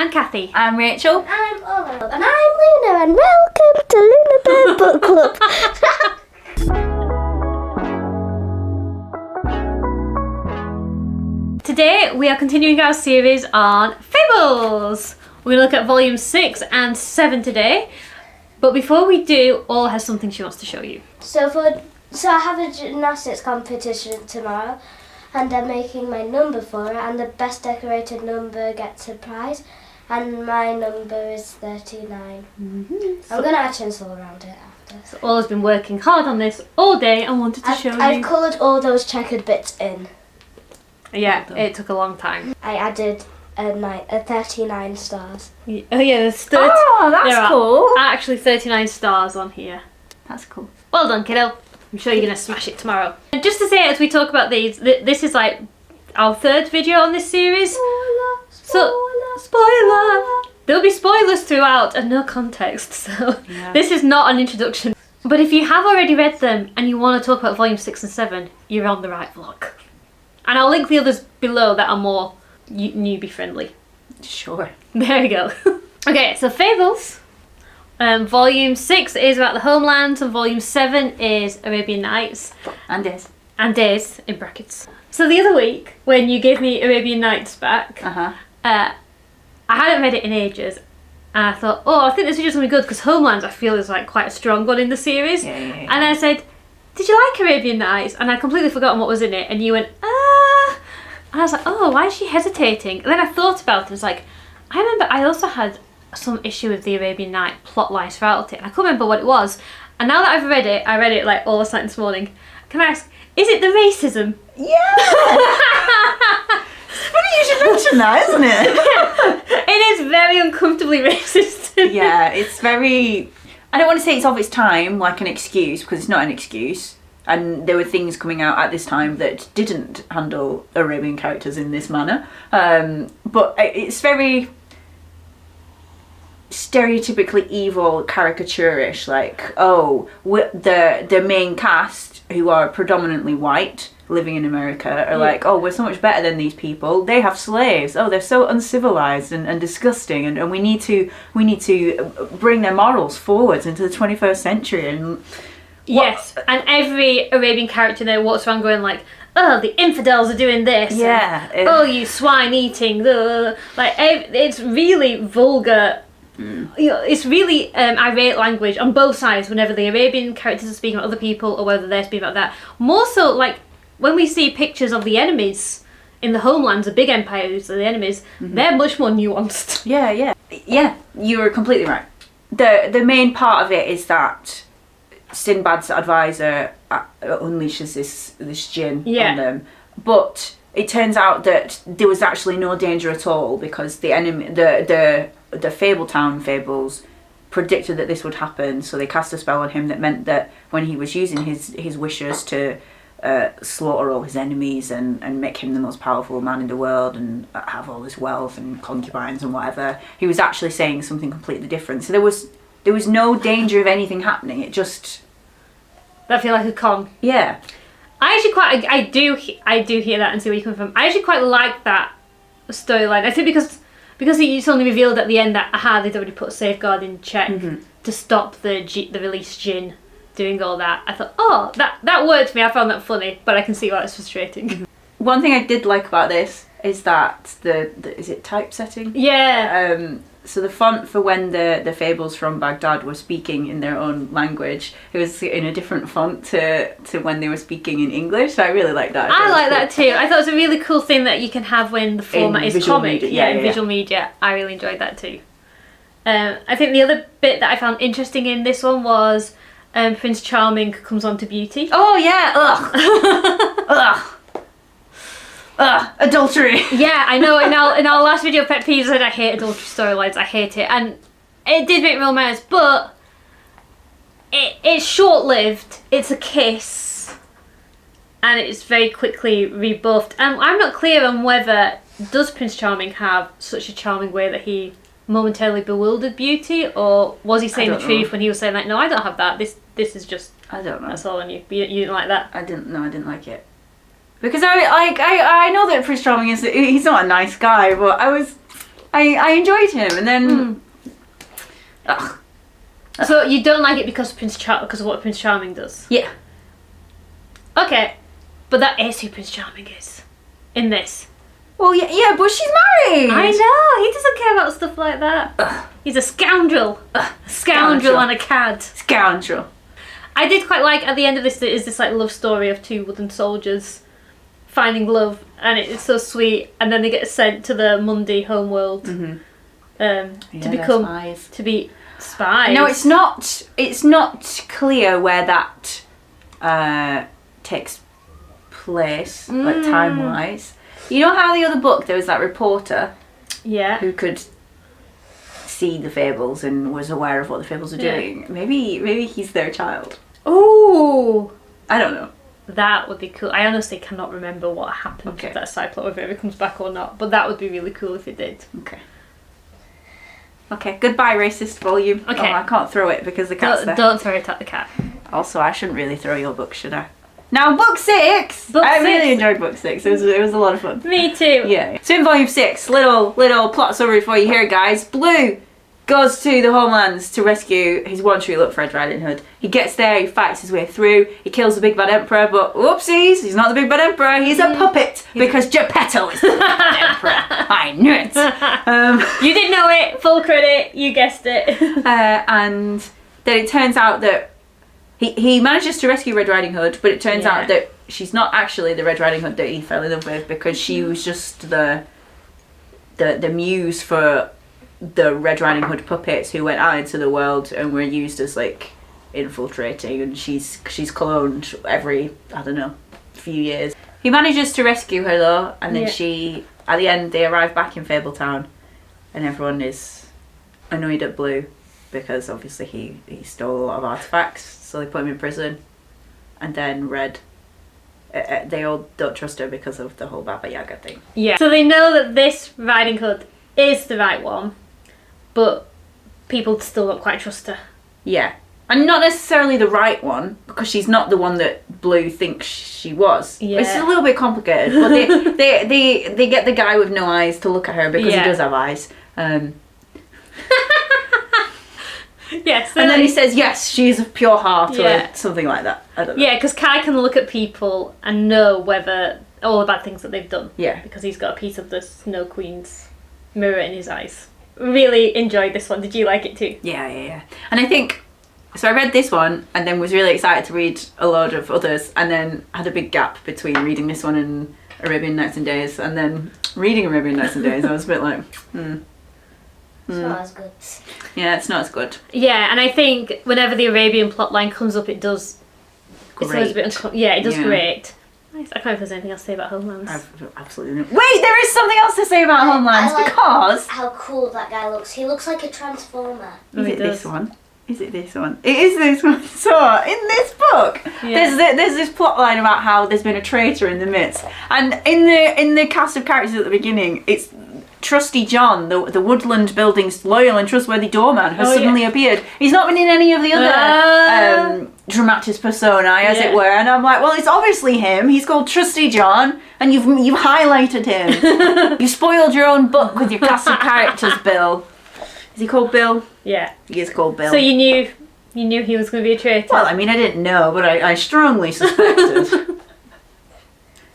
I'm Cathy. I'm Rachel. I'm Ola. And I'm Luna, and welcome to Luna Bird Book Club. Today we are continuing our series on Fables. We're going to look at volume 6 and 7 today. But before we do, Ola has something she wants to show you. So I have a gymnastics competition tomorrow, and I'm making my number for it, and the best decorated number gets a prize, and my number is 39. Mm-hmm. I'm going to add tinsel around it after. So Ola's been working hard on this all day and wanted to show you. I've coloured all those checkered bits in. Yeah, it took a long time. I added a 39 stars. Oh yeah, there's That's cool. Actually 39 stars on here. That's cool. Well done, kiddo. I'm sure you're going to smash it tomorrow. And just to say, as we talk about these, this is like our third video on this series. Spoiler! There'll be spoilers throughout and no context, so This is not an introduction. But if you have already read them and you want to talk about volume 6 and 7, you're on the right vlog. And I'll link the others below that are more newbie friendly. Sure. There we go. Okay, so Fables. Volume 6 is about the Homelands and volume 7 is Arabian Nights. And Days. And Days, in brackets. So the other week, when you gave me Arabian Nights back, I hadn't read it in ages. And I thought, I think this is just going to be good because Homelands I feel is like quite a strong one in the series. Yeah. And I said, did you like Arabian Nights? And I'd completely forgotten what was in it. And you went, And I was like, why is she hesitating? And then I thought about it. I was like, I remember I also had some issue with the Arabian Night plot lines throughout it. And I couldn't remember what it was. And now that I've read it, I read it like all last night this morning. Can I ask, is it the racism? Yeah! It's funny you should mention that, isn't it? It is very uncomfortably racist. Yeah, it's very... I don't want to say it's of its time, like an excuse, because it's not an excuse. And there were things coming out at this time that didn't handle Arabian characters in this manner. But it's very stereotypically evil, caricaturish. Like, the main cast, who are predominantly white, living in America, are like, we're so much better than these people. They have slaves. They're so uncivilized and disgusting. And we need to bring their morals forwards into the 21st century. And yes, and every Arabian character there walks around going like, the infidels are doing this. Yeah. And, you swine eating. Like, it's really vulgar. It's really irate language on both sides whenever the Arabian characters are speaking about other people or whether they're speaking about that. More so, like, when we see pictures of the enemies in the Homelands, the big empires are the enemies, they're much more nuanced. Yeah, you're completely right. The main part of it is that Sinbad's advisor unleashes this djinn on them, but it turns out that there was actually no danger at all because the enemy, the Fabletown Fables, predicted that this would happen, so they cast a spell on him that meant that when he was using his wishes to slaughter all his enemies and make him the most powerful man in the world and have all this wealth and concubines and whatever, he was actually saying something completely different. So there was no danger of anything happening. It just... That feel like a con. Yeah. I do hear that and see where you come from. I actually quite like that storyline. I think because it's only revealed at the end that they'd already put a safeguard in check to stop the released djinn doing all that. I thought, that worked for me. I found that funny, but I can see why it's frustrating. One thing I did like about this is that is it typesetting? Yeah. So the font for when the Fables from Baghdad were speaking in their own language, it was in a different font to when they were speaking in English. So I really like that. I like that too. I thought it was a really cool thing that you can have when the format is comic. In visual media. I really enjoyed that too. I think the other bit that I found interesting in this one was Prince Charming comes on to Beauty. Oh yeah, ugh. Adultery. Yeah, I know. In our last video, Pet Peeves, I said I hate adultery storylines. I hate it, and it did make me roll my eyes, but it's short-lived. It's a kiss, and it's very quickly rebuffed. And I'm not clear on whether does Prince Charming have such a charming way that he momentarily bewildered Beauty, or was he saying the truth when he was saying like, no, I don't have that. This is just. I don't know. That's all on you. You didn't like that. I didn't like it. Because I know that Prince Charming he's not a nice guy, but I enjoyed him, and then. Ugh. So you don't like it because of what Prince Charming does? Yeah. Okay, but that is who Prince Charming is in this. Well, yeah, but she's married. I know, he doesn't care about stuff like that. Ugh. He's a scoundrel. Ugh. A scoundrel and a cad. Scoundrel. I did quite like at the end of this, there is this like love story of two wooden soldiers finding love, and it's so sweet, and then they get sent to the Mundy homeworld to be spies. No, it's not. It's not clear where that takes place, like time-wise. You know how the other book there was that reporter, who could see the Fables and was aware of what the Fables were doing. Maybe he's their child. Ooh, I don't know. That would be cool. I honestly cannot remember what happened with that side plot, whether it ever comes back or not. But that would be really cool if it did. Okay, goodbye racist volume. Okay. Oh, I can't throw it because the cat's there. Don't throw it at the cat. Also, I shouldn't really throw your book, should I? Now, book 6! Book I 6. really enjoyed book 6. It was a lot of fun. Me too. Yeah. So in volume 6, little plot summary for you here, guys. Blue goes to the Homelands to rescue his one true love, Red Riding Hood. He gets there, he fights his way through, he kills the big bad emperor, but whoopsies, he's not the big bad emperor, he's a puppet, because Geppetto is the big bad emperor. I knew it. You didn't know it, full credit, you guessed it. And then it turns out that he manages to rescue Red Riding Hood, but it turns out that she's not actually the Red Riding Hood that he fell in love with, because she was just the muse for the Red Riding Hood puppets who went out into the world and were used as like infiltrating, and she's cloned every, I don't know, few years. He manages to rescue her though, and then at the end they arrive back in Fabletown, and everyone is annoyed at Blue because obviously he stole a lot of artifacts, so they put him in prison. And then Red, they all don't trust her because of the whole Baba Yaga thing. Yeah. So they know that this Riding Hood is the right one, but people still don't quite trust her. Yeah. And not necessarily the right one, because she's not the one that Blue thinks she was. Yeah. It's a little bit complicated, but they get the guy with no eyes to look at her because he does have eyes. Yes. And then he says, yes, she's of pure heart, or something like that. I don't know. Yeah, because Kai can look at people and know whether all the bad things that they've done. Yeah. Because he's got a piece of the Snow Queen's mirror in his eyes. Really enjoyed this one. Did you like it too? Yeah. And I think, so I read this one and then was really excited to read a load of others, and then had a big gap between reading this one and Arabian Nights and Days, and then reading Arabian Nights and Days I was a bit like, It's not as good. Yeah, it's not as good. Yeah, and I think whenever the Arabian plotline comes up, it does. It's always a bit it does great. I can't know if there's anything else to say about Homelands. Absolutely not. Wait, there is something else to say about Homelands, because how cool that guy looks. He looks like a transformer. Is it this one? Is it this one? It is this one. So, in this book, there's this plot line about how there's been a traitor in the midst. And in the cast of characters at the beginning, it's Trusty John, the Woodland Building's loyal and trustworthy doorman, has suddenly appeared. He's not been in any of the other dramatis personae, as it were. And I'm like, well, it's obviously him. He's called Trusty John, and you've highlighted him. You spoiled your own book with your cast of characters, Bill. Is he called Bill? Yeah. He is called Bill. So you knew he was going to be a traitor? Well, I mean, I didn't know, but I strongly suspected.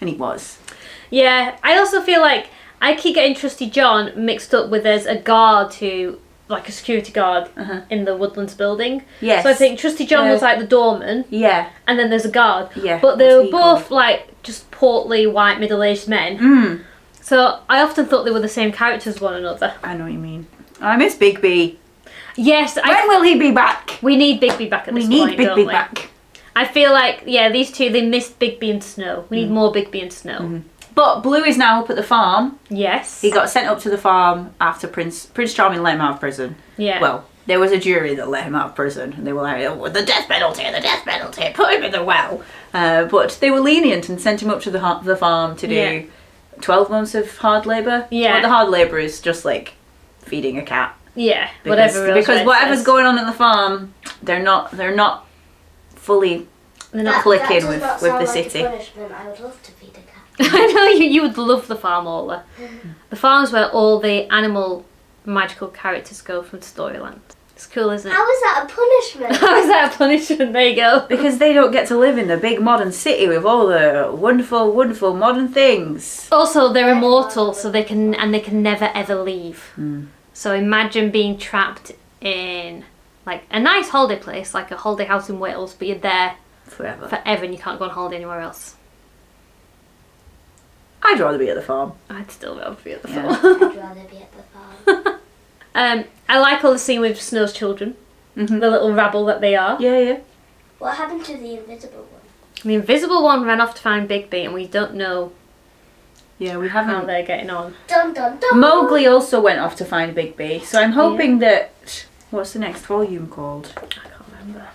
And he was. Yeah, I also feel like I keep getting Trusty John mixed up with there's a guard who, like a security guard in the Woodlands building. Yes. So I think Trusty John was like the doorman. Yeah. And then there's a guard. Yeah. But they were both like just portly white middle-aged men. So I often thought they were the same character as one another. I know what you mean. I miss Big B. Yes. When will he be back? We need Big B back at this point, We need Big B we? back. I feel like, these two, they missed Big B and Snow. We need more Big B and Snow. But Blue is now up at the farm. Yes. He got sent up to the farm after Prince Charming let him out of prison. Yeah. Well, there was a jury that let him out of prison, and they were like, oh, the death penalty, put him in the well. But they were lenient and sent him up to the farm to do 12 months of hard labour. Yeah. Well, the hard labour is just like feeding a cat. Yeah, Because whatever whatever's going on at the farm, they're not fully clicking with the city. Punishment. I would love to feed a cat. I know you would love the farm, Ola. The farm's where all the animal magical characters go from Storyland. It's cool, isn't it? How is that a punishment? How is that a punishment? There you go. Because they don't get to live in the big modern city with all the wonderful, wonderful modern things. Also, they're immortal, so they can never ever leave. Mm. So imagine being trapped in like a nice holiday place, like a holiday house in Wales, but you're there Forever. forever and you can't go on holiday anywhere else. I'd rather be at the farm. I'd still rather be at the Yeah. farm. I'd rather be at the farm. I like all the scene with Snow's children, Mm-hmm. the little rabble that they are. Yeah, yeah. What happened to the invisible one? The invisible one ran off to find Bigby, and we don't know Yeah, we how haven't. they're getting on. Dun dun dun. Mowgli also went off to find Bigby, so I'm hoping that. What's the next volume called? I can't remember.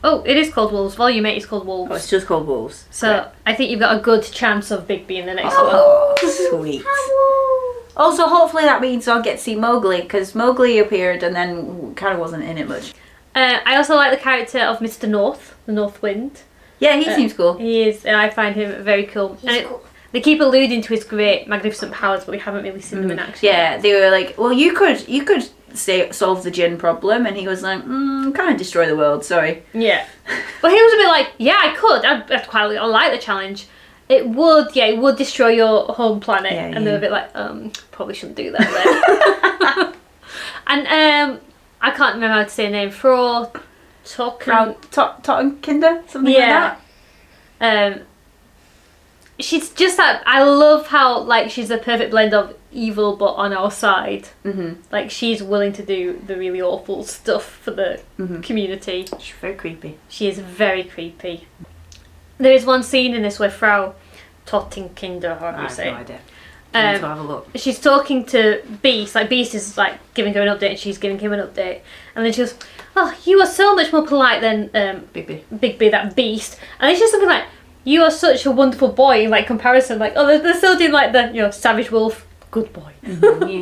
Oh, it is called Wolves. Volume 8 is called Wolves. Oh, it's just called Wolves. So I think you've got a good chance of Bigby in the next one. Oh, sweet. Hello. Also, hopefully that means I'll get to see Mowgli, because Mowgli appeared and then kind of wasn't in it much. I also like the character of Mr. North, the North Wind. Yeah, he seems cool. He is, I find him very cool. He's cool. They keep alluding to his great, magnificent powers, but we haven't really seen them in action. Yeah, they were like, well, you could say solve the gin problem, and he was like, kind of destroy the world. Sorry. Yeah. But he was a bit like, yeah, I could. I like the challenge. It would destroy your home planet. Yeah, and they were a bit like, probably shouldn't do that then. And I can't remember how to say her name. Tottenkinder, something like that. She's just that. I love how like she's the perfect blend of evil but on our side. Mm-hmm. Like she's willing to do the really awful stuff for the community. She's very creepy. She is very creepy. There is one scene in this where Frau Tottenkinder, however I you have say no it, idea. I need to have a look. she's talking to Beast, like Beast is like giving her an update and she's giving him an update. And then she goes, oh, you are so much more polite than Bigby, that Beast. And it's just something like, you are such a wonderful boy in like comparison. Like, oh, they're still doing like the, savage wolf, good boy. Good boy,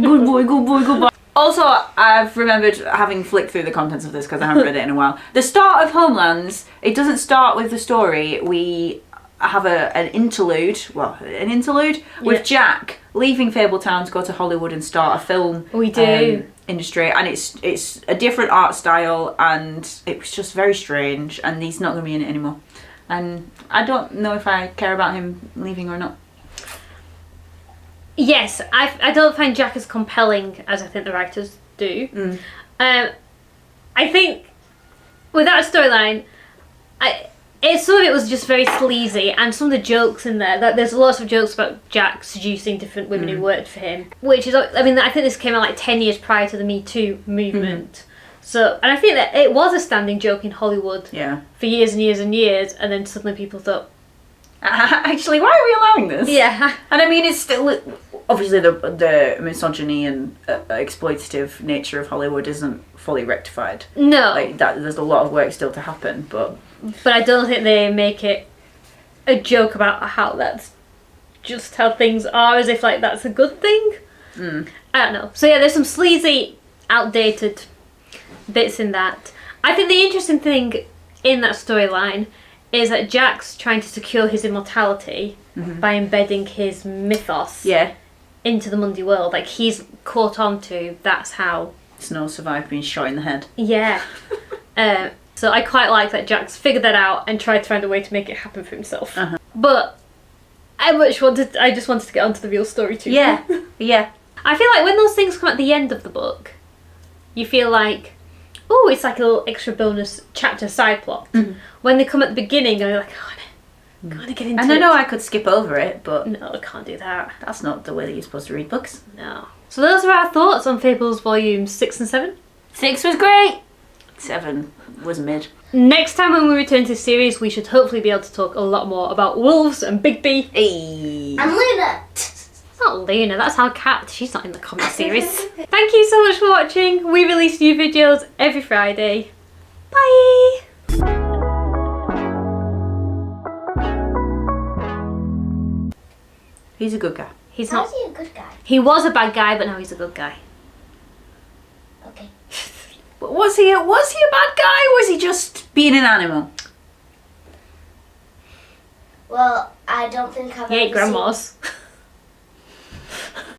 good boy, good boy. Also, I've remembered having flicked through the contents of this because I haven't read it in a while. The start of Homelands, it doesn't start with the story. We have an interlude with Jack leaving Fabletown to go to Hollywood and start a film industry, and it's a different art style, and it was just very strange, and he's not going to be in it anymore. And I don't know if I care about him leaving or not. Yes, I don't find Jack as compelling as I think the writers do. I think with that storyline, some of it was just very sleazy, and some of the jokes in there, that there's lots of jokes about Jack seducing different women who worked for him, which is, I mean, I think this came out like 10 years prior to the Me Too movement. So, and I think that it was a standing joke in Hollywood for years and years and years, and then suddenly people thought, actually, why are we allowing this? Yeah. And I mean, it's still, obviously the misogyny and exploitative nature of Hollywood isn't fully rectified. No. Like, there's a lot of work still to happen, but I don't think they make it a joke about how that's just how things are, as if like that's a good thing. I don't know. So yeah, there's some sleazy, outdated bits in that. I think the interesting thing in that storyline is that Jack's trying to secure his immortality by embedding his mythos into the Mundy world. Like, he's caught on to that's how Snow survived being shot in the head. Yeah. So I quite like that Jack's figured that out and tried to find a way to make it happen for himself. But I just wanted to get onto the real story too. Yeah. I feel like when those things come at the end of the book, you feel like, oh, it's like a little extra bonus chapter side plot. When they come at the beginning, you're like, oh, I'm going to get into it. And I know I could skip over it, but No, I can't do that. that's not the way that you're supposed to read books. No. So those are our thoughts on Fables volumes 6 and 7. 6 was great. 7 was mid. Next time when we return to the series, we should hopefully be able to talk a lot more about wolves and Bigby. Hey. And Luna. It's not Luna, that's our cat. She's not in the comic series. Thank you so much for watching. We release new videos every Friday. Bye! He's a good guy. He's How's not. he a good guy? He was a bad guy, but now he's a good guy. Okay. But was he a bad guy, or was he just being an animal? Well, I don't think I've He ate ever seen... grandmas.